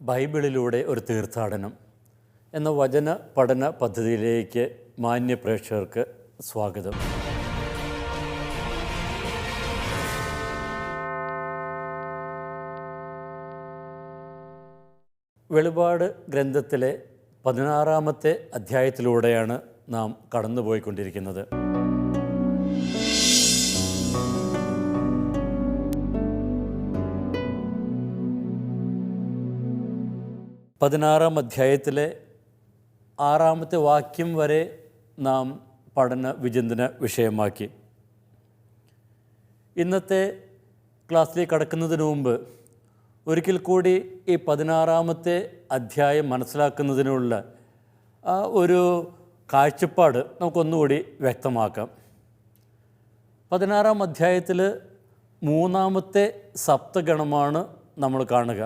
ബൈബിളിലൂടെ ഒരു തീർത്ഥാടനം എന്ന വചന പഠന പദ്ധതിയിലേക്ക് മാന്യ പ്രേക്ഷകർക്ക് സ്വാഗതം. വെളിപാട് ഗ്രന്ഥത്തിലെ 16-ാമത്തെ അധ്യായത്തിലൂടെയാണ് നാം കടന്നുപോയിക്കൊണ്ടിരിക്കുന്നത്. പതിനാറാം അധ്യായത്തിലെ 6-ാമത്തെ വാക്യം വരെ നാം പഠന വിചിന്തന വിഷയമാക്കി. ഇന്നത്തെ ക്ലാസ്സിലേക്ക് കടക്കുന്നതിന് മുമ്പ് ഒരിക്കൽ കൂടി ഈ 16-ാമത്തെ അധ്യായം മനസ്സിലാക്കുന്നതിനുള്ള ഒരു കാഴ്ചപ്പാട് നമുക്കൊന്നുകൂടി വ്യക്തമാക്കാം. 16-ാം അധ്യായത്തിൽ 3-ാമത്തെ സപ്തഗണമാണ് നമ്മൾ കാണുക.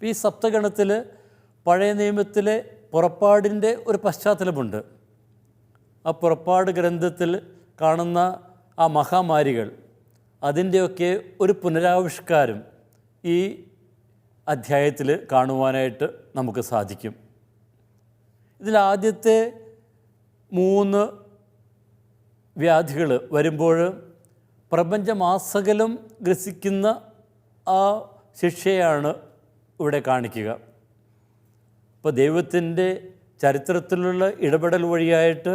ഈ സപ്തഗണത്തിൽ പഴയ നിയമത്തിലെ പുറപ്പാടിൻ്റെ ഒരു പശ്ചാത്തലമുണ്ട്. ആ പുറപ്പാട് ഗ്രന്ഥത്തിൽ കാണുന്ന ആ മഹാമാരികൾ, അതിൻ്റെയൊക്കെ ഒരു പുനരാവിഷ്കാരം ഈ അധ്യായത്തിൽ കാണുവാനായിട്ട് നമുക്ക് സാധിക്കും. ഇതിലാദ്യത്തെ 3 വ്യാധികൾ വരുമ്പോൾ പ്രപഞ്ചമാസകലം ഗ്രസിക്കുന്ന ആ ശിക്ഷയാണ് ഇവിടെ കാണിക്കുക. ഇപ്പോൾ ദൈവത്തിൻ്റെ ചരിത്രത്തിലുള്ള ഇടപെടൽ വഴിയായിട്ട്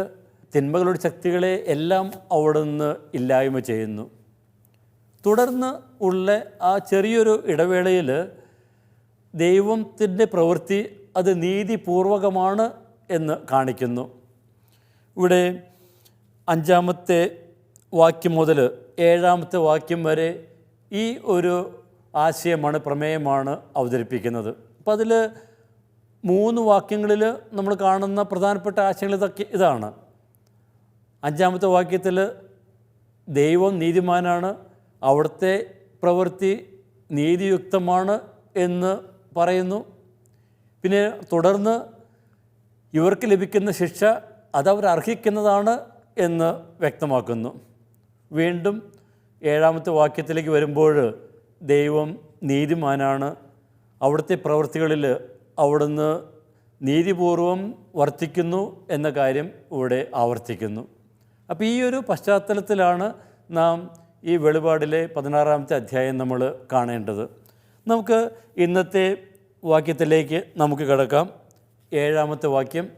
തിന്മകളുടെ ശക്തികളെ എല്ലാം അവിടെ നിന്ന് ഇല്ലായ്മ ചെയ്യുന്നു. തുടർന്ന് ഉള്ള ആ ചെറിയൊരു ഇടവേളയിൽ ദൈവത്തിൻ്റെ പ്രവൃത്തി അത് നീതിപൂർവകമാണ് എന്ന് കാണിക്കുന്നു. ഇവിടെ 5-ാമത്തെ വാക്യം മുതൽ 7-ാമത്തെ വാക്യം വരെ ഈ ഒരു ആശയമാണ്, പ്രമേയമാണ് അവതരിപ്പിക്കുന്നത്. അപ്പോൾ അതിൽ 3 വാക്യങ്ങളിൽ നമ്മൾ കാണുന്ന പ്രധാനപ്പെട്ട ആശയങ്ങൾ ഇതാണ്. 5-ാമത്തെ വാക്യത്തിൽ ദൈവം നീതിമാനാണ്, അവിടുത്തെ പ്രവൃത്തി നീതിയുക്തമാണ് എന്ന് പറയുന്നു. പിന്നെ തുടർന്ന് ഇവർക്ക് ലഭിക്കുന്ന ശിക്ഷ അതവർ അർഹിക്കുന്നതാണ് എന്ന് വ്യക്തമാക്കുന്നു. വീണ്ടും 7-ാമത്തെ വാക്യത്തിലേക്ക് വരുമ്പോൾ ദൈവം നീതിമാനാണ്, അവിടുത്തെ പ്രവൃത്തികളിൽ അവിടുന്ന് നീതിപൂർവം വർത്തിക്കുന്നു എന്ന കാര്യം ഇവിടെ ആവർത്തിക്കുന്നു. അപ്പോൾ ഈ ഒരു പശ്ചാത്തലത്തിലാണ് നാം ഈ വെളിപാടിലെ 16-ാമത്തെ അധ്യായം നമ്മൾ കാണേണ്ടത്. നമുക്ക് ഇന്നത്തെ വാക്യത്തിലേക്ക് നമുക്ക് കിടക്കാം. 7-ാമത്തെ വാക്യം,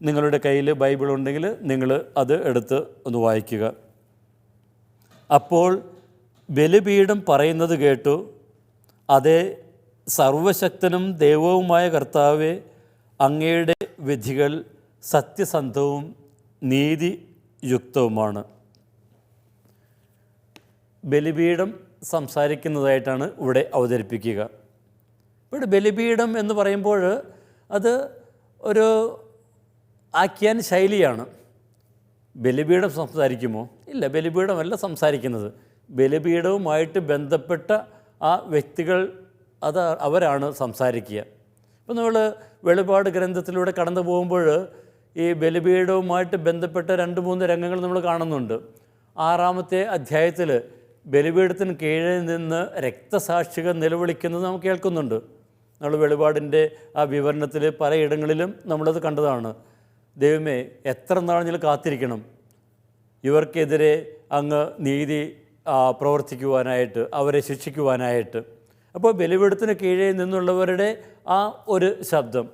നിങ്ങളുടെ കയ്യിൽ ബൈബിൾ ഉണ്ടെങ്കിൽ നിങ്ങൾ അത് എടുത്ത് ഒന്ന് വായിക്കുക. അപ്പോൾ ബലിപീഠം പറയുന്നത് കേട്ടു, അതേ സർവശക്തനും ദൈവവുമായ കർത്താവേ, അങ്ങയുടെ വിധികൾ സത്യസന്ധവും നീതിയുക്തവുമാണ്. ബലിപീഠം സംസാരിക്കുന്നതായിട്ടാണ് ഇവിടെ അവതരിപ്പിക്കുക. ഇവിടെ ബലിപീഠം എന്ന് പറയുമ്പോൾ അത് ഒരു ആഖ്യാന ശൈലിയാണ്. ബലിപീഠം സംസാരിക്കുമോ? ഇല്ല, ബലിപീഠമല്ല സംസാരിക്കുന്നത്. ബലിപീഠവുമായിട്ട് ബന്ധപ്പെട്ട ആ വ്യക്തികൾ അവരാണ് സംസാരിക്കുക. ഇപ്പോൾ നമ്മൾ വെളിപാട് ഗ്രന്ഥത്തിലൂടെ കടന്നു പോകുമ്പോൾ ഈ ബലിപീഠവുമായിട്ട് ബന്ധപ്പെട്ട 2-3 രംഗങ്ങൾ നമ്മൾ കാണുന്നുണ്ട്. 6-ാമത്തെ അധ്യായത്തിൽ ബലിപീഠത്തിന് കീഴിൽ നിന്ന് രക്തസാക്ഷികൾ നിലവിളിക്കുന്നത് നാം കേൾക്കുന്നുണ്ട്. നമ്മൾ വെളിപാടിൻ്റെ ആ വിവരണത്തിൽ പലയിടങ്ങളിലും നമ്മളത് കണ്ടതാണ്. ദൈവമേ, എത്ര നാളെങ്കിലും കാത്തിരിക്കണം ഇവർക്കെതിരെ അങ്ങ് നീതി പ്രവർത്തിക്കുവാനായിട്ട്, അവരെ ശിക്ഷിക്കുവാനായിട്ട്. അപ്പോൾ ബലിപീഠത്തിന് കീഴിൽ നിന്നുള്ളവരുടെ ആ ഒരു ശബ്ദം.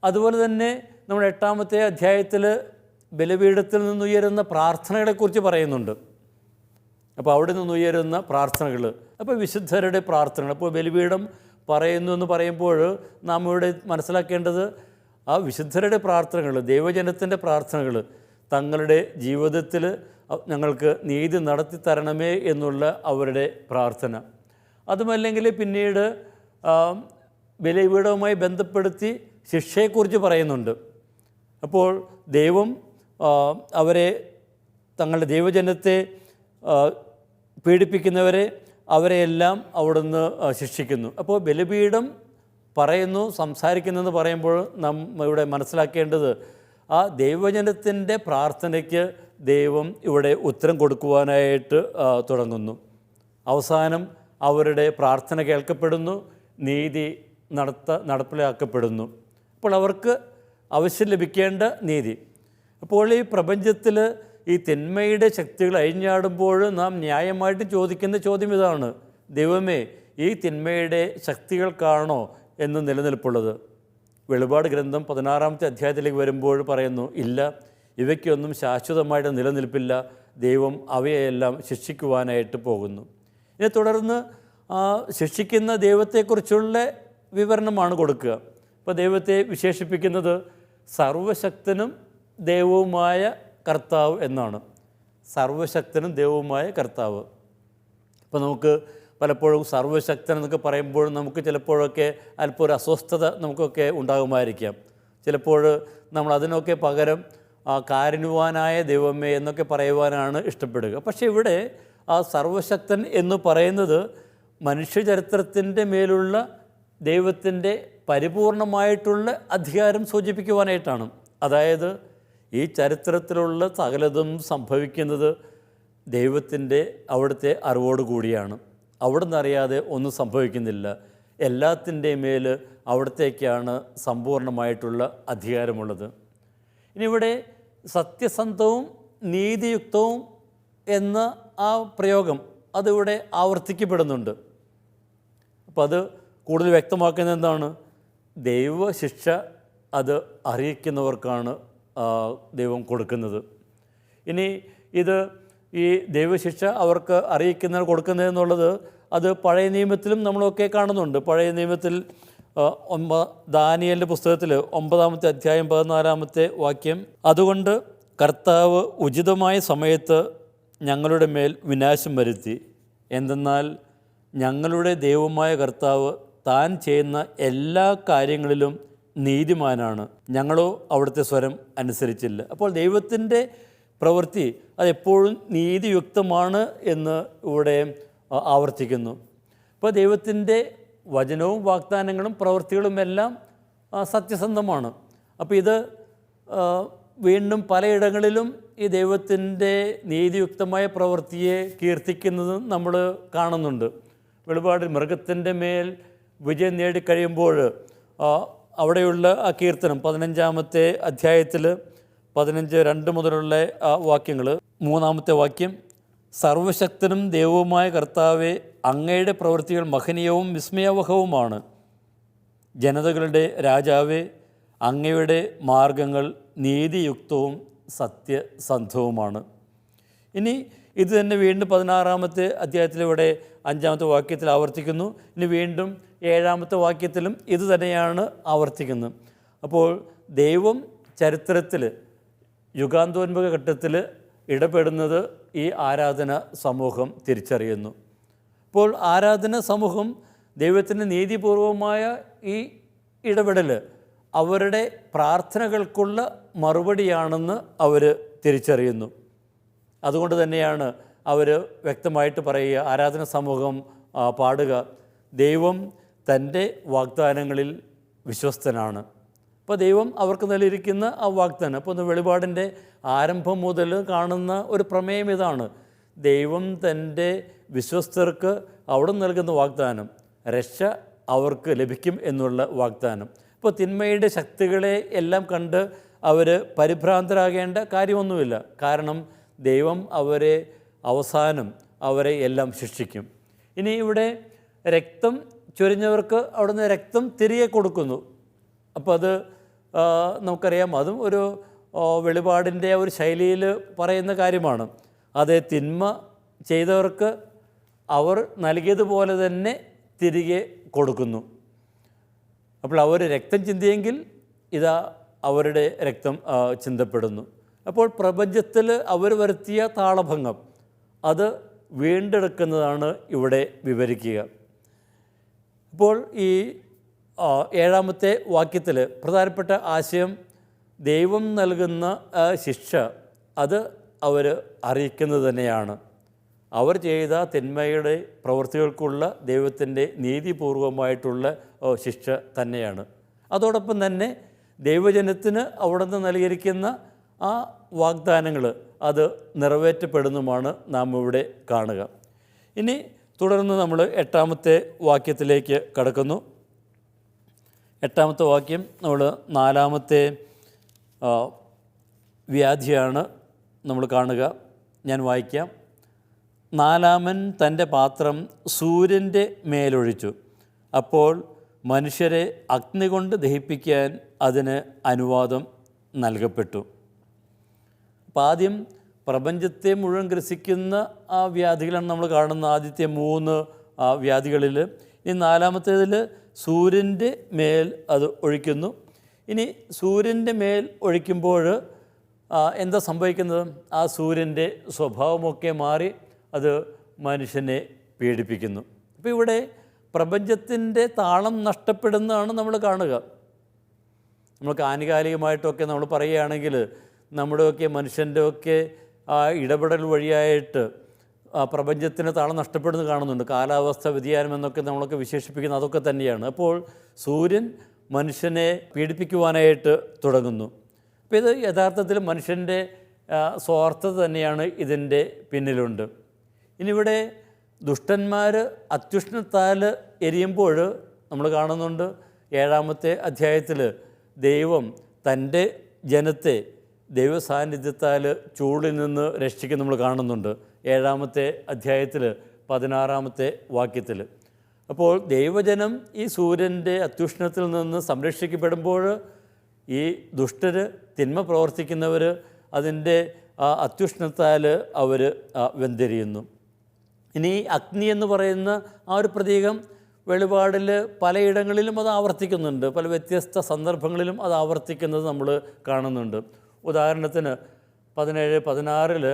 അതുപോലെ തന്നെ നമ്മൾ 8-ാമത്തെ അധ്യായത്തിൽ ബലിപീഠത്തിൽ നിന്നുയരുന്ന പ്രാർത്ഥനകളെക്കുറിച്ച് പറയുന്നുണ്ട്. അപ്പോൾ അവിടെ നിന്നുയരുന്ന പ്രാർത്ഥനകൾ, അപ്പോൾ വിശുദ്ധരുടെ പ്രാർത്ഥനകൾ. അപ്പോൾ ബലിപീഠം പറയുന്നു എന്ന് പറയുമ്പോൾ നാം ഇവിടെ മനസ്സിലാക്കേണ്ടത് ആ വിശുദ്ധരുടെ പ്രാർത്ഥനകൾ, ദൈവജനത്തിൻ്റെ പ്രാർത്ഥനകൾ, തങ്ങളുടെ ജീവിതത്തിൽ ഞങ്ങൾക്ക് നീതി നടത്തി തരണമേ എന്നുള്ള അവരുടെ പ്രാർത്ഥന. അതുമല്ലെങ്കിൽ പിന്നീട് ബലിപീഠവുമായി ബന്ധപ്പെടുത്തി ശിക്ഷയെക്കുറിച്ച് പറയുന്നുണ്ട്. അപ്പോൾ ദൈവം അവരെ, തങ്ങളുടെ ദൈവജനത്തെ പീഡിപ്പിക്കുന്നവരെ, അവരെയെല്ലാം അവിടുന്ന് ശിക്ഷിക്കുന്നു. അപ്പോൾ ബലിപീഠം പറയുന്നു, സംസാരിക്കുന്നെന്ന് പറയുമ്പോൾ നാം ഇവിടെ മനസ്സിലാക്കേണ്ടത് ആ ദൈവജനത്തിൻ്റെ പ്രാർത്ഥനയ്ക്ക് ദൈവം ഇവിടെ ഉത്തരം കൊടുക്കുവാനായിട്ട് തുടങ്ങുന്നു. അവസാനം അവരുടെ പ്രാർത്ഥന കേൾക്കപ്പെടുന്നു, നീതി നടപ്പിലാക്കപ്പെടുന്നു. അപ്പോൾ അവർക്ക് ആവശ്യം ലഭിക്കേണ്ട നീതി. അപ്പോൾ ഈ പ്രപഞ്ചത്തിൽ ഈ തിന്മയുടെ ശക്തികൾ അഴിഞ്ഞാടുമ്പോൾ നാം ന്യായമായിട്ട് ചോദിക്കുന്ന ചോദ്യം ഇതാണ്: ദൈവമേ, ഈ തിന്മയുടെ ശക്തികൾക്കാണോ എന്ന് നിലനിൽപ്പുള്ളത്? വെളിപാട് ഗ്രന്ഥം 16-ാമത്തെ അധ്യായത്തിലേക്ക് വരുമ്പോൾ പറയുന്നു, ഇല്ല, ഇവയ്ക്കൊന്നും ശാശ്വതമായിട്ട് നിലനിൽപ്പില്ല, ദൈവം അവയെല്ലാം ശിക്ഷിക്കുവാനായിട്ട് പോകുന്നു. ഇതിനെ തുടർന്ന് ശിക്ഷിക്കുന്ന ദൈവത്തെക്കുറിച്ചുള്ള വിവരണമാണ് കൊടുക്കുക. ഇപ്പോൾ ദൈവത്തെ വിശേഷിപ്പിക്കുന്നത് സർവശക്തനും ദൈവവുമായ കർത്താവ് എന്നാണ്. സർവശക്തനും ദൈവവുമായ കർത്താവ്. ഇപ്പോൾ നമുക്ക് പലപ്പോഴും സർവശക്തൻ എന്നൊക്കെ പറയുമ്പോൾ നമുക്ക് ചിലപ്പോഴൊക്കെ അല്പം ഒരു അസ്വസ്ഥത നമുക്കൊക്കെ ഉണ്ടാകുമായിരിക്കാം. ചിലപ്പോൾ നമ്മൾ അതിനൊക്കെ പകരം കാരുണ്യവാനായ ദൈവമേ എന്നൊക്കെ പറയുവാനാണ് ഇഷ്ടപ്പെടുക. പക്ഷേ ഇവിടെ ആ സർവശക്തൻ എന്ന് പറയുന്നത് മനുഷ്യചരിത്രത്തിൻ്റെ മേലുള്ള ദൈവത്തിൻ്റെ പരിപൂർണമായിട്ടുള്ള അധികാരം സൂചിപ്പിക്കുവാനായിട്ടാണ്. അതായത് ഈ ചരിത്രത്തിലുള്ള സകലതും സംഭവിക്കുന്നത് ദൈവത്തിൻ്റെ അവിടുത്തെ അറിവോടുകൂടിയാണ്. അവിടുന്ന് അറിയാതെ ഒന്നും സംഭവിക്കുന്നില്ല. എല്ലാത്തിൻ്റെ മേൽ അവിടത്തേക്കാണ് സമ്പൂർണമായിട്ടുള്ള അധികാരമുള്ളത്. ഇനി ഇവിടെ സത്യസന്ധവും നീതിയുക്തവും എന്ന ആ പ്രയോഗം അതിവിടെ ആവർത്തിക്കപ്പെടുന്നുണ്ട്. അപ്പോൾ അത് കൂടുതൽ വ്യക്തമാക്കുന്നത് എന്താണ്? ദൈവശിക്ഷ അത് അറിയിക്കുന്നവർക്കാണ് ദൈവം കൊടുക്കുന്നത്. ഇനി ഇത് ഈ ദൈവശിക്ഷ അവർക്ക് കൊടുക്കുന്നതെന്നുള്ളത് അത് പഴയ നിയമത്തിലും നമ്മളൊക്കെ കാണുന്നുണ്ട്. പഴയ നിയമത്തിൽ ദാനിയേലിൻ്റെ പുസ്തകത്തിൽ 9-ാമത്തെ അധ്യായം 14-ാമത്തെ വാക്യം, അതുകൊണ്ട് കർത്താവ് ഉചിതമായ സമയത്ത് ഞങ്ങളുടെ മേൽ വിനാശം വരുത്തി. എന്തെന്നാൽ ഞങ്ങളുടെ ദൈവമായ കർത്താവ് താൻ ചെയ്യുന്ന എല്ലാ കാര്യങ്ങളിലും നീതിമാനാണ്, ഞങ്ങളോ അവിടുത്തെ സ്വരം അനുസരിച്ചില്ല. അപ്പോൾ ദൈവത്തിൻ്റെ പ്രവൃത്തി അതെപ്പോഴും നീതിയുക്തമാണ് എന്ന് ഇവിടെ ആവർത്തിക്കുന്നു. അപ്പോൾ ദൈവത്തിൻ്റെ വചനവും വാഗ്ദാനങ്ങളും പ്രവൃത്തികളുമെല്ലാം സത്യസന്ധമാണ്. അപ്പോൾ ഇത് വീണ്ടും പലയിടങ്ങളിലും ഈ ദൈവത്തിൻ്റെ നീതിയുക്തമായ പ്രവൃത്തിയെ കീർത്തിക്കുന്നതും നമ്മൾ കാണുന്നുണ്ട്. വെളിപാടിൽ മൃഗത്തിൻ്റെ മേൽ വിജയം നേടിക്കഴിയുമ്പോൾ അവിടെയുള്ള ആ കീർത്തനം 15-ാമത്തെ അധ്യായത്തിൽ 15:2 മുതലുള്ള വാക്യങ്ങൾ, 3-ാമത്തെ വാക്യം, സർവശക്തനും ദൈവവുമായ കർത്താവെ, അങ്ങയുടെ പ്രവൃത്തികൾ മഹനീയവും വിസ്മയാവഹവുമാണ്. ജനതകളുടെ രാജാവെ, അങ്ങയുടെ മാർഗങ്ങൾ നീതിയുക്തവും സത്യസന്ധവുമാണ്. ഇനി ഇത് തന്നെ വീണ്ടും 16-ാമത്തെ അധ്യായത്തിലൂടെ 5-ാമത്തെ വാക്യത്തിൽ ആവർത്തിക്കുന്നു. ഇനി വീണ്ടും 7-ാമത്തെ വാക്യത്തിലും ഇത് തന്നെയാണ് ആവർത്തിക്കുന്നത്. അപ്പോൾ ദൈവം ചരിത്രത്തിൽ യുഗാന്തോന്മുഖ ഘട്ടത്തിൽ ഇടപെടുന്നത് ഈ ആരാധന സമൂഹം തിരിച്ചറിയുന്നു. അപ്പോൾ ആരാധന സമൂഹം ദൈവത്തിൻ്റെ നീതിപൂർവമായ ഈ ഇടപെടൽ അവരുടെ പ്രാർത്ഥനകൾക്കുള്ള മറുപടിയാണെന്ന് അവർ തിരിച്ചറിയുന്നു. അതുകൊണ്ട് തന്നെയാണ് അവർ വ്യക്തമായിട്ട് പറയുക, ആരാധന സമൂഹം പാടുക, ദൈവം തൻ്റെ വാഗ്ദാനങ്ങളിൽ വിശ്വസ്തനാണ്. അപ്പോൾ ദൈവം അവർക്ക് നൽകിയിരിക്കുന്ന ആ വാഗ്ദാനം, അപ്പോൾ വെളിപാടിൻ്റെ ആരംഭം മുതൽ കാണുന്ന ഒരു പ്രമേയം ഇതാണ്: ദൈവം തൻ്റെ വിശ്വസ്തർക്ക് അവിടെ നൽകുന്ന വാഗ്ദാനം, രക്ഷ അവർക്ക് ലഭിക്കും എന്നുള്ള വാഗ്ദാനം. ഇപ്പോൾ തിന്മയുടെ ശക്തികളെ എല്ലാം കണ്ട് അവർ പരിഭ്രാന്തരാകേണ്ട കാര്യമൊന്നുമില്ല. കാരണം ദൈവം അവസാനം അവരെ എല്ലാം ശിക്ഷിക്കും. ഇനി ഇവിടെ രക്തം ചൊരിഞ്ഞവർക്ക് അവിടുന്ന് രക്തം തിരികെ കൊടുക്കുന്നു. അപ്പോൾ അത് നമുക്കറിയാം, അതും ഒരു വെളിപാടിൻ്റെ ഒരു ശൈലിയിൽ പറയുന്ന കാര്യമാണ്. അത് തിന്മ ചെയ്തവർക്ക് അവർ നൽകിയതുപോലെ തന്നെ തിരികെ കൊടുക്കുന്നു. അപ്പോൾ അവർ രക്തം ചിന്തിയെങ്കിൽ ഇതാ അവരുടെ രക്തം ചിന്തപ്പെടുന്നു. അപ്പോൾ പ്രപഞ്ചത്തിൽ അവർ വരുത്തിയ താളഭംഗം അത് വീണ്ടെടുക്കുന്നതാണ് ഇവിടെ വിവരിക്കുക. അപ്പോൾ ഈ 7-ാമത്തെ വാക്യത്തിൽ പ്രധാനപ്പെട്ട ആശയം, ദൈവം നൽകുന്ന ശിക്ഷ അത് അവർ അറിയിക്കുന്നത് തന്നെയാണ്. അവർ ചെയ്ത തിന്മയുടെ പ്രവൃത്തികൾക്കുള്ള ദൈവത്തിൻ്റെ നീതിപൂർവമായിട്ടുള്ള ശിക്ഷ തന്നെയാണ്. അതോടൊപ്പം തന്നെ ദൈവജനത്തിന് അവിടെ നിന്ന് നൽകിയിരിക്കുന്ന ആ വാഗ്ദാനങ്ങൾ അത് നിറവേറ്റപ്പെടുന്നതുമാണ് നാം ഇവിടെ കാണുക. ഇനി തുടർന്ന് നമ്മൾ 8-ാമത്തെ വാക്യത്തിലേക്ക് കടക്കുന്നു. 8-ാമത്തെ വാക്യം നമ്മൾ 4-ാമത്തെ വ്യാധിയാണ് നമ്മൾ കാണുക. ഞാൻ വായിക്കാം. 4-ാമൻ തൻ്റെ പാത്രം സൂര്യൻ്റെ മേലൊഴിച്ചു. അപ്പോൾ മനുഷ്യരെ അഗ്നി കൊണ്ട് ദഹിപ്പിക്കാൻ അതിന് അനുവാദം നൽകപ്പെട്ടു. അപ്പോൾ ആദ്യം പ്രപഞ്ചത്തെ മുഴുവൻ ഗ്രസിക്കുന്ന ആ വ്യാധികളാണ് നമ്മൾ കാണുന്ന ആദ്യത്തെ 3 വ്യാധികളിൽ. ഇനി 4-ാമത്തേതിൽ സൂര്യൻ്റെ മേൽ അത് ഒഴിക്കുന്നു. ഇനി സൂര്യൻ്റെ മേൽ ഒഴിക്കുമ്പോൾ എന്താ സംഭവിക്കുന്നത്? ആ സൂര്യൻ്റെ സ്വഭാവമൊക്കെ മാറി അത് മനുഷ്യനെ പീഡിപ്പിക്കുന്നു. അപ്പോൾ ഇവിടെ പ്രപഞ്ചത്തിൻ്റെ താളം നഷ്ടപ്പെടുന്നതാണ് നമ്മൾ കാണുക. നമ്മൾക്ക് ആനുകാലികമായിട്ടൊക്കെ നമ്മൾ പറയുകയാണെങ്കിൽ നമ്മുടെയൊക്കെ മനുഷ്യൻ്റെയൊക്കെ ആ ഇടപെടൽ വഴിയായിട്ട് പ്രപഞ്ചത്തിന് താളം നഷ്ടപ്പെടുന്നത് കാണുന്നുണ്ട്. കാലാവസ്ഥ വ്യതിയാനം എന്നൊക്കെ നമ്മളൊക്കെ വിശേഷിപ്പിക്കുന്നത് അതൊക്കെ തന്നെയാണ്. അപ്പോൾ സൂര്യൻ മനുഷ്യനെ പീഡിപ്പിക്കുവാനായിട്ട് തുടങ്ങുന്നു. അപ്പോൾ ഇത് യഥാർത്ഥത്തിൽ മനുഷ്യൻ്റെ സ്വാർത്ഥത തന്നെയാണ് ഇതിൻ്റെ പിന്നിലുണ്ട്. ഇനിയിവിടെ ദുഷ്ടന്മാർ അത്യുഷ്ണത്താൽ എരിയുമ്പോൾ നമ്മൾ കാണുന്നുണ്ട് 7-ാമത്തെ അധ്യായത്തിൽ ദൈവം തൻ്റെ ജനത്തെ ദൈവസാന്നിധ്യത്താൽ ചൂടിൽ നിന്ന് രക്ഷിക്കും നമ്മൾ കാണുന്നുണ്ട്. 7-ാമത്തെ അധ്യായത്തിൽ 16-ാമത്തെ വാക്യത്തിൽ. അപ്പോൾ ദൈവജനം ഈ സൂര്യൻ്റെ അത്യുഷ്ണത്തിൽ നിന്ന് സംരക്ഷിക്കപ്പെടുമ്പോൾ ഈ ദുഷ്ടർ, തിന്മ പ്രവർത്തിക്കുന്നവർ അതിൻ്റെ അത്യുഷ്ണത്താൽ അവർ വെന്തെരിയുന്നു. ഇനി അഗ്നി എന്ന് പറയുന്ന ആ ഒരു പ്രതീകം വെളിപാടിൽ പലയിടങ്ങളിലും അത് ആവർത്തിക്കുന്നുണ്ട്. പല വ്യത്യസ്ത സന്ദർഭങ്ങളിലും അത് ആവർത്തിക്കുന്നത് നമ്മൾ കാണുന്നുണ്ട്. ഉദാഹരണത്തിന് 17-16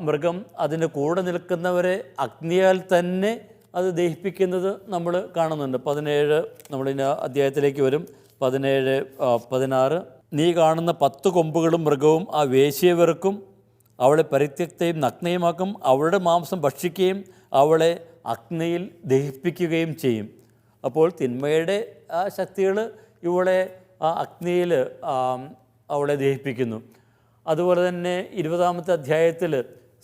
മൃഗം അതിന് കൂടെ നിൽക്കുന്നവരെ അഗ്നിയാൽ തന്നെ അത് ദഹിപ്പിക്കുന്നത് നമ്മൾ കാണുന്നുണ്ട്. 17 നമ്മളിന് അധ്യായത്തിലേക്ക് വരും. 17-16 നീ കാണുന്ന 10 കൊമ്പുകളും മൃഗവും ആ വേശ്യയെ വെറുക്കും, അവളെ പരിത്യക്തയും നഗ്നയുമാക്കും, അവളുടെ മാംസം ഭക്ഷിക്കുകയും അവളെ അഗ്നിയിൽ ദഹിപ്പിക്കുകയും ചെയ്യും. അപ്പോൾ തിന്മയുടെ ആ ശക്തികൾ ഇവളെ ആ അഗ്നിയിൽ അവളെ ദഹിപ്പിക്കുന്നു. അതുപോലെ തന്നെ 20-ാമത്തെ അധ്യായത്തിൽ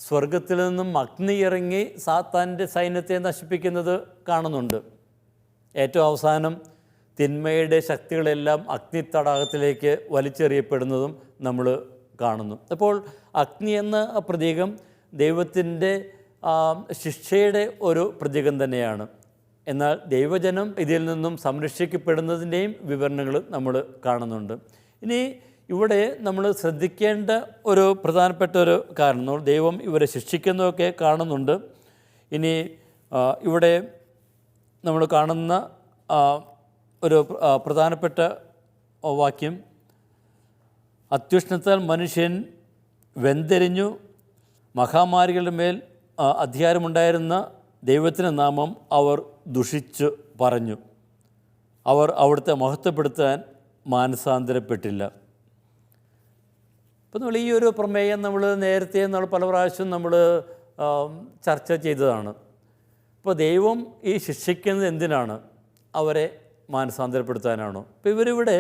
സ്വർഗത്തിൽ നിന്നും അഗ്നി ഇറങ്ങി സാത്താൻ്റെ സൈന്യത്തെ നശിപ്പിക്കുന്നത് കാണുന്നുണ്ട്. ഏറ്റവും അവസാനം തിന്മയുടെ ശക്തികളെല്ലാം അഗ്നി തടാകത്തിലേക്ക് വലിച്ചെറിയപ്പെടുന്നതും നമ്മൾ കാണുന്നു. അപ്പോൾ അഗ്നി എന്ന പ്രതീകം ദൈവത്തിൻ്റെ ശിക്ഷയുടെ ഒരു പ്രതീകം തന്നെയാണ്. എന്നാൽ ദൈവജനം ഇതിൽ നിന്നും സംരക്ഷിക്കപ്പെടുന്നതിൻ്റെയും വിവരണങ്ങൾ നമ്മൾ കാണുന്നുണ്ട്. ഇനി ഇവിടെ നമ്മൾ ശ്രദ്ധിക്കേണ്ട ഒരു പ്രധാനപ്പെട്ട ഒരു കാരണം, ദൈവം ഇവരെ ശിക്ഷിക്കുന്നതൊക്കെ കാണുന്നുണ്ട്. ഇനി ഇവിടെ നമ്മൾ കാണുന്ന ഒരു പ്രധാനപ്പെട്ട വാക്യം, അത്യുഷ്ണത്താൽ മനുഷ്യൻ വെന്തെരിഞ്ഞു, മഹാമാരികളുടെ മേൽ അധികാരമുണ്ടായിരുന്ന ദൈവത്തിൻ്റെ നാമം അവർ ദുഷിച്ചു പറഞ്ഞു, അവർ അവിടുത്തെ മഹത്വപ്പെടുത്താൻ മാനസാന്തരപ്പെട്ടില്ല. ഇപ്പം നമ്മൾ ഈ ഒരു പ്രമേയം നമ്മൾ നേരത്തെ പല പ്രാവശ്യം നമ്മൾ ചർച്ച ചെയ്തതാണ്. ഇപ്പോൾ ദൈവം ഈ ശിക്ഷിക്കുന്നത് എന്തിനാണ്? അവരെ മാനസാന്തരപ്പെടുത്താനാണോ? ഇപ്പോൾ ഇവരിവിടെ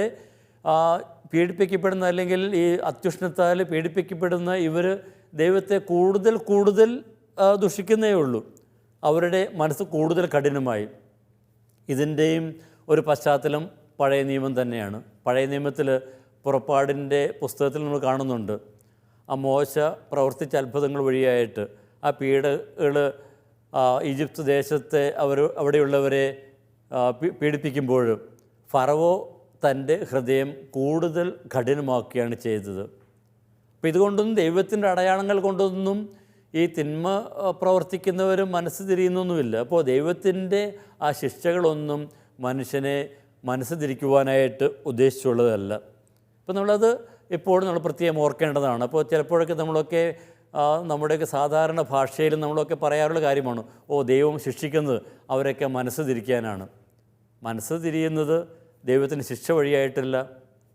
പീഡിപ്പിക്കപ്പെടുന്ന അല്ലെങ്കിൽ ഈ അത്യുഷ്ണത്താൽ പീഡിപ്പിക്കപ്പെടുന്ന ഇവർ ദൈവത്തെ കൂടുതൽ ദുഷിക്കുന്നേ ഉള്ളൂ. അവരുടെ മനസ്സ് കൂടുതൽ കഠിനമായി. ഇതിൻ്റെയും ഒരു പശ്ചാത്തലം പഴയ നിയമം തന്നെയാണ്. പഴയ നിയമത്തിൽ പുറപ്പാടിൻ്റെ പുസ്തകത്തിൽ നമ്മൾ കാണുന്നുണ്ട്, ആ മോശ പ്രവർത്തിച്ച അത്ഭുതങ്ങൾ വഴിയായിട്ട് ആ പീഡകൾ ഈജിപ്ത് ദേശത്തെ അവിടെയുള്ളവരെ പീഡിപ്പിക്കുമ്പോൾ ഫറവോ തൻ്റെ ഹൃദയം കൂടുതൽ കഠിനമാക്കുകയാണ് ചെയ്തത്. അപ്പോൾ ഇതുകൊണ്ടൊന്നും ദൈവത്തിൻ്റെ അടയാളങ്ങൾ കൊണ്ടൊന്നും ഈ തിന്മ പ്രവർത്തിക്കുന്നവരും മനസ്സ് തിരിയുന്നൊന്നുമില്ല. അപ്പോൾ ദൈവത്തിൻ്റെ ആ ശിക്ഷകളൊന്നും മനുഷ്യനെ മനസ്സ് തിരിക്കുവാനായിട്ട് ഉദ്ദേശിച്ചുള്ളതല്ല. അപ്പോൾ നമ്മളത് എപ്പോഴും നമ്മൾ പ്രത്യേകം ഓർക്കേണ്ടതാണ്. അപ്പോൾ ചിലപ്പോഴൊക്കെ നമ്മളൊക്കെ നമ്മുടെയൊക്കെ സാധാരണ ഭാഷയിൽ നമ്മളൊക്കെ പറയാറുള്ള കാര്യമാണ്, ദൈവം ശിക്ഷിക്കുന്നത് അവരൊക്കെ മനസ്സ് തിരിക്കാനാണ്. മനസ്സ് തിരിയുന്നത് ദൈവത്തിന് ശിക്ഷ വഴിയായിട്ടല്ല.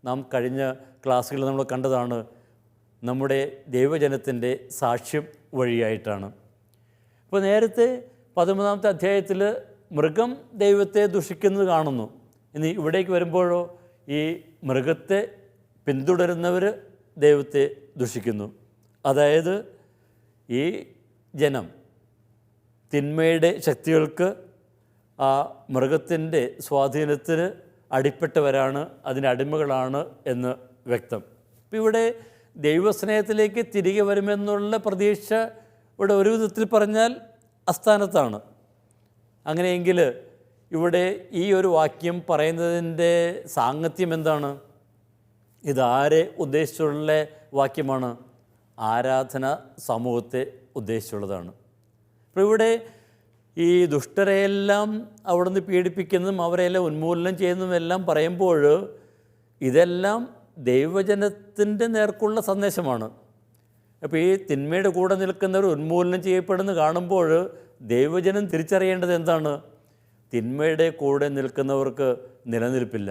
നാം കഴിഞ്ഞ ക്ലാസ്സുകളിൽ നമ്മൾ കണ്ടതാണ്, നമ്മുടെ ദൈവജനത്തിൻ്റെ സാക്ഷ്യം വഴിയായിട്ടാണ്. ഇപ്പോൾ നേരത്തെ 13-ാമത്തെ അധ്യായത്തിൽ മൃഗം ദൈവത്തെ ദുഷിക്കുന്നത് കാണുന്നു. ഇനി ഇവിടേക്ക് വരുമ്പോഴോ ഈ മൃഗത്തെ പിന്തുടരുന്നവർ ദൈവത്തെ ദുഷിക്കുന്നു. അതായത് ഈ ജനം തിന്മയുടെ ശക്തികൾക്ക് ആ മൃഗത്തിൻ്റെ സ്വാധീനത്തിന് അടിപ്പെട്ടവരാണ്, അതിൻ്റെ അടിമകളാണ് എന്ന് വ്യക്തം. അപ്പോൾ ഇവിടെ ദൈവസ്നേഹത്തിലേക്ക് തിരികെ വരുമെന്നുള്ള പ്രതീക്ഷ ഇവിടെ ഒരു വിധത്തിൽ പറഞ്ഞാൽ അസ്ഥാനത്താണ്. അങ്ങനെയെങ്കിൽ ഇവിടെ ഈ ഒരു വാക്യം പറയുന്നതിൻ്റെ സാങ്കത്യം എന്താണ്? ഇതാരെ ഉദ്ദേശിച്ചുള്ള വാക്യമാണ്? ആരാധന സമൂഹത്തെ ഉദ്ദേശിച്ചുള്ളതാണ്. അപ്പോൾ ഇവിടെ ഈ ദുഷ്ടരെയെല്ലാം അവിടെ നിന്ന് പീഡിപ്പിക്കുന്നതും അവരെല്ലാം ഉന്മൂലനം ചെയ്യുന്നതുമെല്ലാം പറയുമ്പോൾ ഇതെല്ലാം ദൈവജനത്തിൻ്റെ നേർക്കുള്ള സന്ദേശമാണ്. അപ്പോൾ ഈ തിന്മയുടെ കൂടെ നിൽക്കുന്നവർ ഉന്മൂലനം ചെയ്യപ്പെടുന്ന കാണുമ്പോൾ ദൈവജനം തിരിച്ചറിയേണ്ടത് എന്താണ്? തിന്മയുടെ കൂടെ നിൽക്കുന്നവർക്ക് നിലനിൽപ്പില്ല,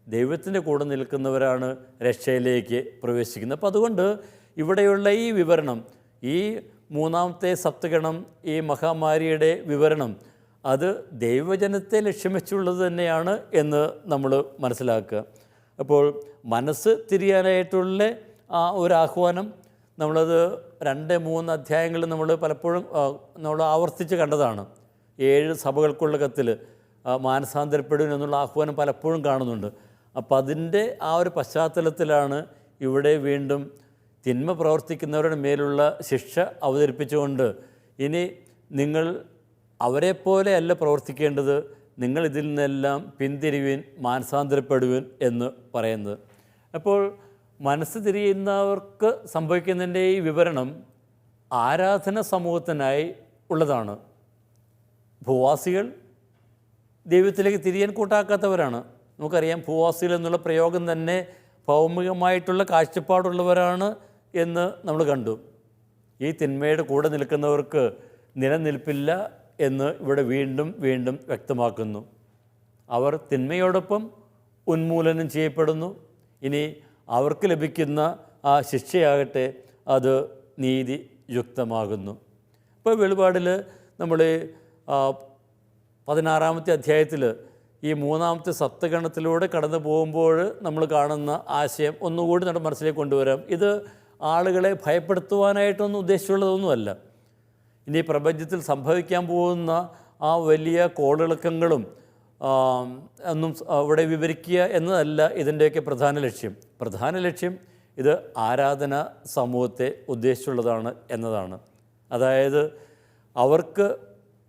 ദൈവത്തിൻ്റെ കൂടെ നിൽക്കുന്നവരാണ് രക്ഷയിലേക്ക് പ്രവേശിക്കുന്നത്. അപ്പോൾ അതുകൊണ്ട് ഇവിടെയുള്ള ഈ വിവരണം, ഈ മൂന്നാമത്തെ സപ്തഗണം, ഈ മഹാമാരിയുടെ വിവരണം, അത് ദൈവജനത്തെ ലക്ഷ്യം വെച്ചുള്ളത് തന്നെയാണ് എന്ന് നമ്മൾ മനസ്സിലാക്കുക. അപ്പോൾ മനസ്സ് തിരിയാനായിട്ടുള്ള ആ ഒരു ആഹ്വാനം നമ്മളത് 2-3 അധ്യായങ്ങളിൽ നമ്മൾ പലപ്പോഴും നമ്മൾ ആവർത്തിച്ച് കണ്ടതാണ്. 7 സഭകൾക്കുള്ള കത്തിൽ മാനസാന്തരപ്പെടും എന്നുള്ള ആഹ്വാനം പലപ്പോഴും കാണുന്നുണ്ട്. അപ്പം അതിൻ്റെ ആ ഒരു പശ്ചാത്തലത്തിലാണ് ഇവിടെ വീണ്ടും തിന്മ പ്രവർത്തിക്കുന്നവരുടെ മേലുള്ള ശിക്ഷ അവതരിപ്പിച്ചുകൊണ്ട് ഇനി നിങ്ങൾ അവരെപ്പോലെ അല്ല പ്രവർത്തിക്കേണ്ടത്, നിങ്ങൾ ഇതിൽ നിന്നെല്ലാം പിന്തിരിവിൻ, മാനസാന്തരപ്പെടുവിൻ എന്ന് പറയുന്നത്. അപ്പോൾ മനസ്സ് തിരിയുന്നവർക്ക് സംഭവിക്കുന്നതിൻ്റെ ഈ വിവരണം ആരാധന സമൂഹത്തിനായി ഉള്ളതാണ്. ഭൂവാസികൾ ദൈവത്തിലേക്ക് തിരിയാൻ കൂട്ടാക്കാത്തവരാണ്. നമുക്കറിയാം, ഭൂവാസികൾ എന്നുള്ള പ്രയോഗം തന്നെ ഭൗമികമായിട്ടുള്ള കാഴ്ചപ്പാടുള്ളവരാണ് എന്ന് നമ്മൾ കണ്ടു. ഈ തിന്മയുടെ കൂടെ നിൽക്കുന്നവർക്ക് നിലനിൽപ്പില്ല എന്ന് ഇവിടെ വീണ്ടും വീണ്ടും വ്യക്തമാക്കുന്നു. അവർ തിന്മയോടൊപ്പം ഉന്മൂലനം ചെയ്യപ്പെടുന്നു. ഇനി അവർക്ക് ലഭിക്കുന്ന ആ ശിക്ഷയാകട്ടെ അത് നീതിയുക്തമാകുന്നു. ഇപ്പോൾ വെളിപാടിൽ നമ്മൾ 16-ാമത്തെ അധ്യായത്തിൽ ഈ 3-ാമത്തെ സപ്തഗണത്തിലൂടെ കടന്നു പോകുമ്പോൾ നമ്മൾ കാണുന്ന ആശയം ഒന്നുകൂടി നമ്മുടെ മനസ്സിലേക്ക് കൊണ്ടുവരാം. ഇത് ആളുകളെ ഭയപ്പെടുത്തുവാനായിട്ടൊന്നും ഉദ്ദേശിച്ചുള്ളതൊന്നുമല്ല. ഇനി പ്രപഞ്ചത്തിൽ സംഭവിക്കാൻ പോകുന്ന ആ വലിയ കോളിളക്കങ്ങളും ഒന്നും അവിടെ വിവരിക്കുക എന്നതല്ല ഇതിൻ്റെയൊക്കെ പ്രധാന ലക്ഷ്യം. പ്രധാന ലക്ഷ്യം ഇത് ആരാധന സമൂഹത്തെ ഉദ്ദേശിച്ചുള്ളതാണ് എന്നതാണ്. അതായത് അവർക്ക്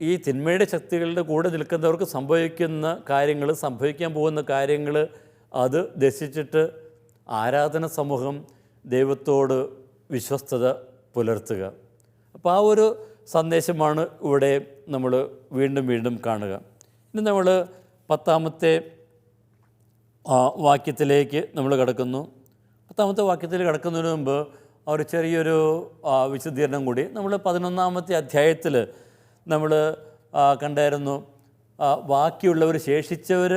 ഈ തിന്മയുടെ ശക്തികളുടെ കൂടെ നിൽക്കുന്നവർക്ക് സംഭവിക്കുന്ന കാര്യങ്ങൾ, സംഭവിക്കാൻ പോകുന്ന കാര്യങ്ങൾ അത് ദർശിച്ചിട്ട് ആരാധന സമൂഹം ദൈവത്തോട് വിശ്വസ്തത പുലർത്തുക. അപ്പോൾ ആ ഒരു സന്ദേശമാണ് ഇവിടെ നമ്മൾ വീണ്ടും വീണ്ടും കാണുക. ഇനി നമ്മൾ 10-ാമത്തെ വാക്യത്തിലേക്ക് നമ്മൾ കടക്കുന്നു. 10-ാമത്തെ വാക്യത്തിൽ കടക്കുന്നതിന് മുമ്പ് ഒരു ചെറിയൊരു വിശദീകരണം കൂടി. നമ്മൾ 11-ാമത്തെ അധ്യായത്തിൽ നമ്മൾ കണ്ടായിരുന്നു, ബാക്കിയുള്ളവർ, ശേഷിച്ചവർ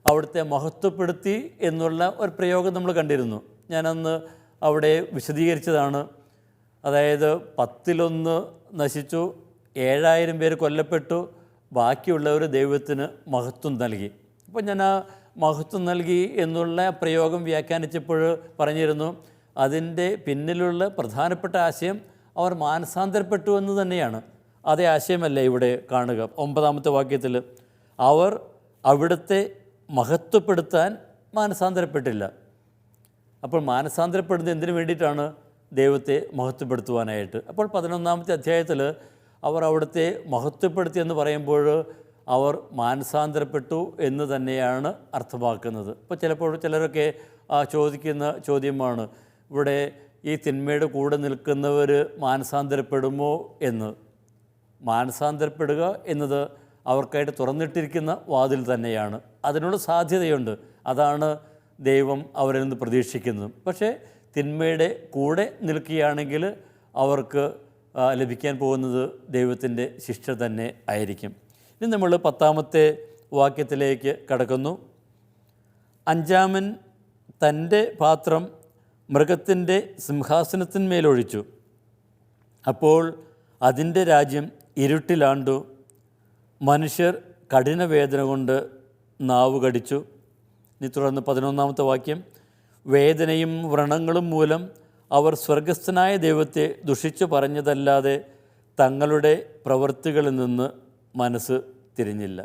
അവിടുത്തെ മഹത്വപ്പെടുത്തി എന്നുള്ള ഒരു പ്രയോഗം നമ്മൾ കണ്ടിരുന്നു. ഞാനന്ന് അവിടെ വിശദീകരിച്ചതാണ്. അതായത് 10-1 നശിച്ചു, 7000 പേര് കൊല്ലപ്പെട്ടു, ബാക്കിയുള്ളവർ ദൈവത്തിന് മഹത്വം നൽകി. അപ്പോൾ ഞാൻ ആ മഹത്വം നൽകി എന്നുള്ള പ്രയോഗം വ്യാഖ്യാനിച്ചപ്പോൾ പറഞ്ഞിരുന്നു, അതിൻ്റെ പിന്നിലുള്ള പ്രധാനപ്പെട്ട ആശയം അവർ മാനസാന്തരപ്പെട്ടു എന്ന് തന്നെയാണ്. അതേ ആശയമല്ല ഇവിടെ കാണുക. 9-ാമത്തെ വാക്യത്തിൽ അവർ അവിടുത്തെ മഹത്വപ്പെടുത്താൻ മാനസാന്തരപ്പെട്ടില്ല. അപ്പോൾ മാനസാന്തരപ്പെടുന്നത് എന്തിനു വേണ്ടിയിട്ടാണ്? ദൈവത്തെ മഹത്വപ്പെടുത്തുവാനായിട്ട്. അപ്പോൾ 11-ാമത്തെ അധ്യായത്തിൽ അവർ അവിടുത്തെ മഹത്വപ്പെടുത്തി എന്ന് പറയുമ്പോൾ അവർ മാനസാന്തരപ്പെട്ടു എന്ന് തന്നെയാണ് അർത്ഥമാക്കുന്നത്. അപ്പോൾ ചിലപ്പോൾ ചിലരൊക്കെ ചോദിക്കുന്ന ചോദ്യമാണ്, ഇവിടെ ഈ തിന്മയുടെ കൂടെ നിൽക്കുന്നവർ മാനസാന്തരപ്പെടുമോ എന്ന്. മാനസാന്തരപ്പെടുക എന്നത് അവർക്കായിട്ട് തുറന്നിട്ടിരിക്കുന്ന വാതിൽ തന്നെയാണ്. അതിനുള്ള സാധ്യതയുണ്ട്. അതാണ് ദൈവം അവരിൽ നിന്ന് പ്രതീക്ഷിക്കുന്നത്. പക്ഷേ തിന്മയുടെ കൂടെ നിൽക്കുകയാണെങ്കിൽ അവർക്ക് ലഭിക്കാൻ പോകുന്നത് ദൈവത്തിൻ്റെ ശിക്ഷ തന്നെ ആയിരിക്കും. ഇനി നമ്മൾ 10-ാമത്തെ വാക്യത്തിലേക്ക് കടക്കുന്നു. 5-ാമൻ തൻ്റെ പാത്രം മൃഗത്തിൻ്റെ സിംഹാസനത്തിന്മേലൊഴിച്ചു. അപ്പോൾ അതിൻ്റെ രാജ്യം ഇരുട്ടിലാണ്ടു, മനുഷ്യർ കഠിനവേദന കൊണ്ട് നാവ് കടിച്ചു. ഇനി തുടർന്ന് 11-ാമത്തെ വാക്യം, വേദനയും വ്രണങ്ങളും മൂലം അവർ സ്വർഗസ്ഥനായ ദൈവത്തെ ദുഷിച്ചു പറഞ്ഞതല്ലാതെ തങ്ങളുടെ പ്രവൃത്തികളിൽ നിന്ന് മനസ്സ് തിരിഞ്ഞില്ല.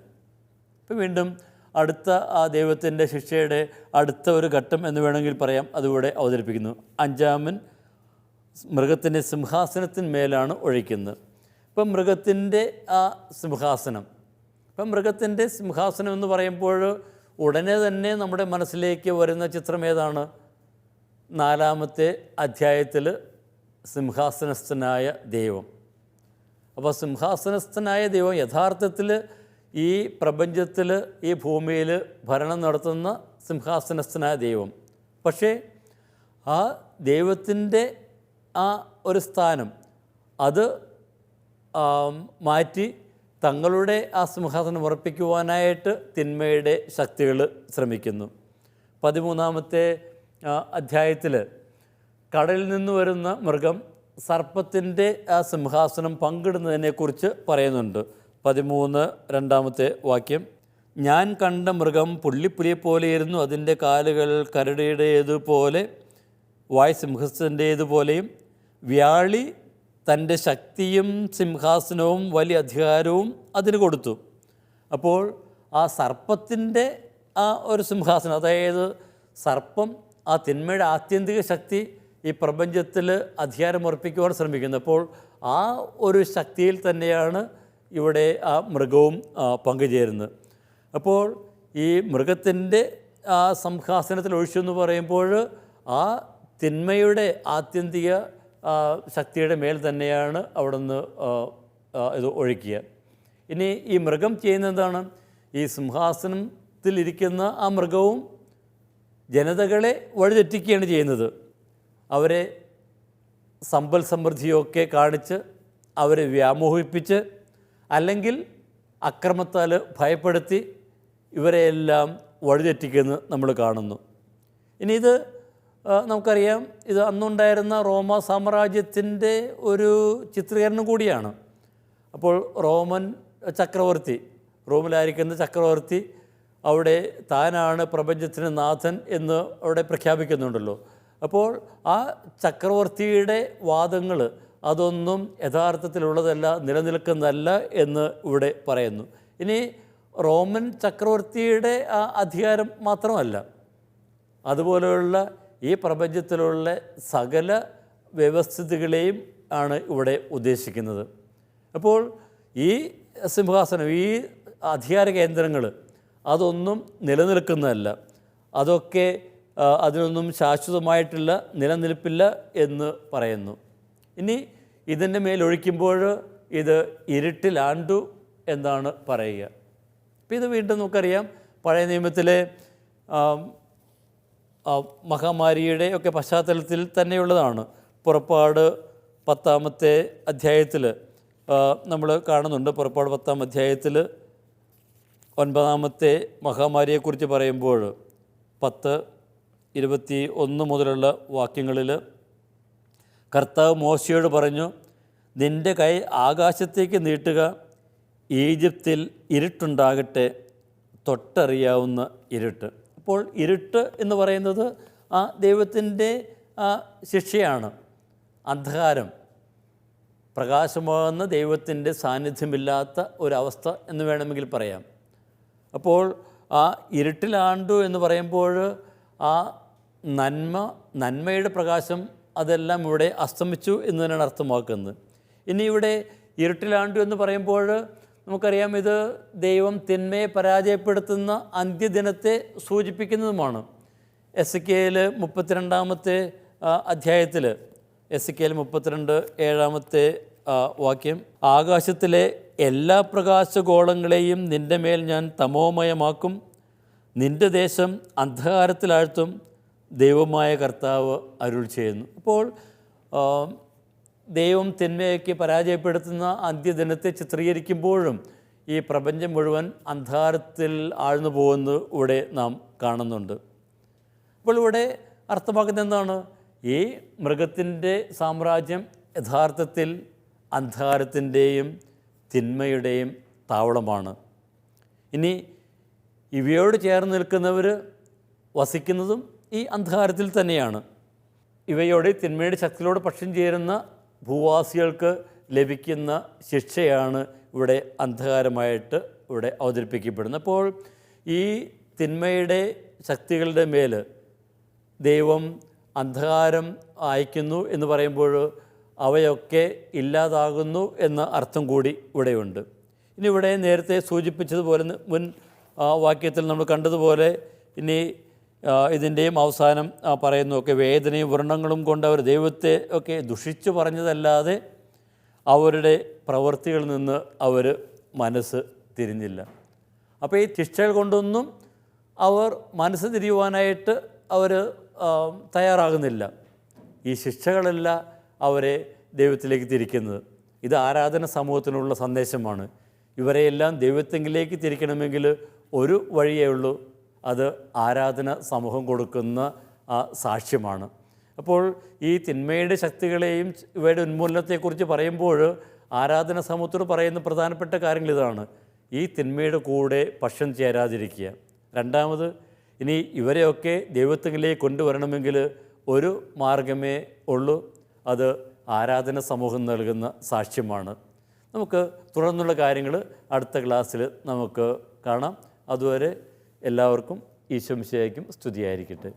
ഇപ്പോൾ വീണ്ടും അടുത്ത ആ ദൈവത്തിൻ്റെ ശിക്ഷയുടെ അടുത്ത ഒരു ഘട്ടം എന്ന് വേണമെങ്കിൽ പറയാം, അതിവിടെ അവതരിപ്പിക്കുന്നു. അഞ്ചാമൻ മൃഗത്തിൻ്റെ സിംഹാസനത്തിന്മേലാണ് ഒഴിക്കുന്നത്. ഇപ്പം മൃഗത്തിൻ്റെ ആ സിംഹാസനം, ഇപ്പം മൃഗത്തിൻ്റെ സിംഹാസനം എന്ന് പറയുമ്പോൾ ഉടനെ തന്നെ നമ്മുടെ മനസ്സിലേക്ക് വരുന്ന ചിത്രം ഏതാണ്? 4-ാമത്തെ അധ്യായത്തിൽ സിംഹാസനസ്ഥനായ ദൈവം. അപ്പോൾ സിംഹാസനസ്ഥനായ ദൈവം യഥാർത്ഥത്തിൽ ഈ പ്രപഞ്ചത്തിൽ, ഈ ഭൂമിയിൽ ഭരണം നടത്തുന്ന സിംഹാസനസ്ഥനായ ദൈവം. പക്ഷേ ആ ദൈവത്തിൻ്റെ ആ ഒരു സ്ഥാനം അത് മാറ്റി തങ്ങളുടെ ആ സിംഹാസനം ഉറപ്പിക്കുവാനായിട്ട് തിന്മയുടെ ശക്തികൾ ശ്രമിക്കുന്നു. 13-ാമത്തെ അധ്യായത്തിൽ കടലിൽ നിന്ന് വരുന്ന മൃഗം സർപ്പത്തിൻ്റെ ആ സിംഹാസനം പങ്കിടുന്നതിനെക്കുറിച്ച് പറയുന്നുണ്ട്. 13:2 വാക്യം, ഞാൻ കണ്ട മൃഗം പുള്ളിപ്പുലിയെപ്പോലെയിരുന്നു, അതിൻ്റെ കാലുകൾ കരടിയുടേതുപോലെ, വായ് സിംഹത്തിൻ്റേതുപോലെയും, വ്യാളി തൻ്റെ ശക്തിയും സിംഹാസനവും വലിയ അധികാരവും അതിന് കൊടുത്തു. അപ്പോൾ ആ സർപ്പത്തിൻ്റെ ആ ഒരു സിംഹാസനം, അതായത് സർപ്പം ആ തിന്മയുടെ ആത്യന്തിക ശക്തി ഈ പ്രപഞ്ചത്തിൽ അധികാരമുറപ്പിക്കുവാൻ ശ്രമിക്കുന്നത്. അപ്പോൾ ആ ഒരു ശക്തിയിൽ തന്നെയാണ് ഇവിടെ ആ മൃഗവും പങ്കുചേരുന്നത്. അപ്പോൾ ഈ മൃഗത്തിൻ്റെ ആ സിംഹാസനത്തിൽ ഒഴിച്ചു എന്ന് പറയുമ്പോൾ ആ തിന്മയുടെ ആത്യന്തിക ശക്തിയുടെ മേൽ തന്നെയാണ് അവിടുന്ന് ഇത് ഒഴിക്കുക. ഇനി ഈ മൃഗം ചെയ്യുന്നത് എന്താണ്? ഈ സിംഹാസനത്തിലിരിക്കുന്ന ആ മൃഗവും ജനതകളെ വഴിതെറ്റിക്കുകയാണ് ചെയ്യുന്നത്. അവരെ സമ്പൽ സമൃദ്ധിയൊക്കെ കാണിച്ച്, അവരെ വ്യാമോഹിപ്പിച്ച്, അല്ലെങ്കിൽ അക്രമത്താൽ ഭയപ്പെടുത്തി ഇവരെയെല്ലാം വഴിതെറ്റിക്കുന്നത് നമ്മൾ കാണുന്നു. ഇനി ഇത് നമുക്കറിയാം, ഇത് അന്നുണ്ടായിരുന്ന റോമ സാമ്രാജ്യത്തിൻ്റെ ഒരു ചിത്രീകരണം കൂടിയാണ്. അപ്പോൾ റോമൻ ചക്രവർത്തി, റോമിലായിരിക്കുന്ന ചക്രവർത്തി അവിടെ താനാണ് പ്രപഞ്ചത്തിന് നാഥൻ എന്ന് അവിടെ പ്രഖ്യാപിക്കുന്നുണ്ടല്ലോ. അപ്പോൾ ആ ചക്രവർത്തിയുടെ വാദങ്ങൾ അതൊന്നും യഥാർത്ഥത്തിലുള്ളതല്ല, നിലനിൽക്കുന്നതല്ല എന്ന് ഇവിടെ പറയുന്നു. ഇനി റോമൻ ചക്രവർത്തിയുടെ ആ അധികാരം മാത്രമല്ല, അതുപോലെയുള്ള ഈ പ്രപഞ്ചത്തിലുള്ള സകല വ്യവസ്ഥിതികളെയും ആണ് ഇവിടെ ഉദ്ദേശിക്കുന്നത്. അപ്പോൾ ഈ സിംഹാസനം, ഈ അധികാര കേന്ദ്രങ്ങൾ അതൊന്നും നിലനിൽക്കുന്നതല്ല, അതൊക്കെ അതിനൊന്നും ശാശ്വതമായിട്ടുള്ള നിലനിൽപ്പില്ല എന്ന് പറയുന്നു. ഇനി ഇതിൻ്റെ മേലൊഴിക്കുമ്പോൾ ഇത് ഇരുട്ടിലാണ്ടു എന്നാണ് പറയുക. അപ്പോൾ ഇത് വീണ്ടും നമുക്കറിയാം, പഴയ നിയമത്തിലെ മഹാമാരിയുടെ ഒക്കെ പശ്ചാത്തലത്തിൽ തന്നെയുള്ളതാണ്. പുറപ്പാട് 10-ാമത്തെ അധ്യായത്തിൽ നമ്മൾ കാണുന്നുണ്ട്. പുറപ്പാട് 10-ാം അധ്യായത്തിൽ 9-ാമത്തെ മഹാമാരിയെക്കുറിച്ച് പറയുമ്പോൾ 10:21 മുതലുള്ള വാക്യങ്ങളിൽ കർത്താവ് മോശയോട് പറഞ്ഞു, നിൻ്റെ കൈ ആകാശത്തേക്ക് നീട്ടുക, ഈജിപ്തിൽ ഇരുട്ടുണ്ടാകട്ടെ, തൊട്ടറിയാവുന്ന ഇരുട്ട്. അപ്പോൾ ഇരുട്ട് എന്ന് പറയുന്നത് ആ ദൈവത്തിൻ്റെ ശിക്ഷയാണ്. അന്ധകാരം, പ്രകാശമാകുന്ന ദൈവത്തിൻ്റെ സാന്നിധ്യമില്ലാത്ത ഒരവസ്ഥ എന്ന് വേണമെങ്കിൽ പറയാം. അപ്പോൾ ആ ഇരുട്ടിലാണ്ടു എന്ന് പറയുമ്പോൾ ആ നന്മയുടെ പ്രകാശം അതെല്ലാം ഇവിടെ അസ്തമിച്ചു എന്ന് തന്നെയാണ് അർത്ഥമാക്കുന്നത്. ഇനി ഇവിടെ ഇരുട്ടിലാണ്ടു എന്ന് പറയുമ്പോൾ നമുക്കറിയാം, ഇത് ദൈവം തിന്മയെ പരാജയപ്പെടുത്തുന്ന അന്ത്യദിനത്തെ സൂചിപ്പിക്കുന്നതുമാണ്. എസെക്കിയേൽ 32-ാമത്തെ അധ്യായത്തിൽ, എസെക്കിയേൽ 32:7 വാക്യം, ആകാശത്തിലെ എല്ലാ പ്രകാശഗോളങ്ങളെയും നിൻ്റെ മേൽ ഞാൻ തമോമയമാക്കും, നിൻ്റെ ദേശം അന്ധകാരത്തിലാഴ്ത്തും, ദൈവമായ കർത്താവ് അരുൾ ചെയ്യുന്നു. അപ്പോൾ ദൈവം തിന്മയൊക്കെ പരാജയപ്പെടുത്തുന്ന അന്ത്യദിനത്തെ ചിത്രീകരിക്കുമ്പോഴും ഈ പ്രപഞ്ചം മുഴുവൻ അന്ധകാരത്തിൽ ആഴ്ന്നു പോകുന്നത് ഇവിടെ നാം കാണുന്നുണ്ട്. അപ്പോൾ ഇവിടെ അർത്ഥമാക്കുന്നത് എന്താണ്? ഈ മൃഗത്തിൻ്റെ സാമ്രാജ്യം യഥാർത്ഥത്തിൽ അന്ധകാരത്തിൻ്റെയും തിന്മയുടെയും താവളമാണ്. ഇനി ഇവയോട് ചേർന്ന് നിൽക്കുന്നവർ വസിക്കുന്നതും ഈ അന്ധകാരത്തിൽ തന്നെയാണ്. ഇവയോട് തിന്മയുടെ ശക്തിയോട് പക്ഷം ചേരുന്ന ഭൂവാസികൾക്ക് ലഭിക്കുന്ന ശിക്ഷയാണ് ഇവിടെ അന്ധകാരമായിട്ട് ഇവിടെ അവതരിപ്പിക്കപ്പെടുന്നത്. അപ്പോൾ ഈ തിന്മയുടെ ശക്തികളുടെ മേൽ ദൈവം അന്ധകാരം അയക്കുന്നു എന്ന് പറയുമ്പോൾ അവയൊക്കെ ഇല്ലാതാകുന്നു എന്ന അർത്ഥം കൂടി ഇവിടെയുണ്ട്. ഇനി ഇവിടെ നേരത്തെ സൂചിപ്പിച്ചതുപോലെ മുൻ വാക്യത്തിൽ നമ്മൾ കണ്ടതുപോലെ ഇനി ഇതിൻ്റെയും അവസാനം പറയുന്നതൊക്കെ വേദനയും വ്രണങ്ങളും കൊണ്ട് അവർ ദൈവത്തെ ഒക്കെ ദുഷിച്ചു പറഞ്ഞതല്ലാതെ അവരുടെ പ്രവൃത്തികളിൽ നിന്ന് അവർ മനസ്സ് തിരിഞ്ഞില്ല. അപ്പോൾ ഈ ശിക്ഷകൾ കൊണ്ടൊന്നും അവർ മനസ്സ് തിരിയുവാനായിട്ട് അവർ തയ്യാറാകുന്നില്ല. ഈ ശിക്ഷകളല്ല അവരെ ദൈവത്തിലേക്ക് തിരിക്കുന്നത്. ഇത് ആരാധന സമൂഹത്തിനുള്ള സന്ദേശമാണ്. ഇവരെയെല്ലാം ദൈവത്തെങ്കിലേക്ക് തിരിക്കണമെങ്കിൽ ഒരു വഴിയേ ഉള്ളൂ, അത് ആരാധന സമൂഹം കൊടുക്കുന്ന സാക്ഷ്യമാണ്. അപ്പോൾ ഈ തിന്മയുടെ ശക്തികളെയും ഇവയുടെ ഉന്മൂലനത്തെക്കുറിച്ച് പറയുമ്പോൾ ആരാധന സമൂഹത്തോട് പറയുന്ന പ്രധാനപ്പെട്ട കാര്യങ്ങൾ ഇതാണ്: ഈ തിന്മയുടെ കൂടെ പക്ഷം ചേരാതിരിക്കുക. രണ്ടാമത്, ഇനി ഇവരെയൊക്കെ ദൈവത്തെങ്കിലേക്ക് കൊണ്ടുവരണമെങ്കിൽ ഒരു മാർഗമേ ഉള്ളൂ, അത് ആരാധന സമൂഹം നൽകുന്ന സാക്ഷ്യമാണ്. നമുക്ക് തുടർന്നുള്ള കാര്യങ്ങൾ അടുത്ത ക്ലാസ്സിൽ നമുക്ക് കാണാം. അതുവരെ എല്ലാവർക്കും ഈശോ മിശിഹായ്ക്കും സ്തുതിയായിരിക്കട്ടെ.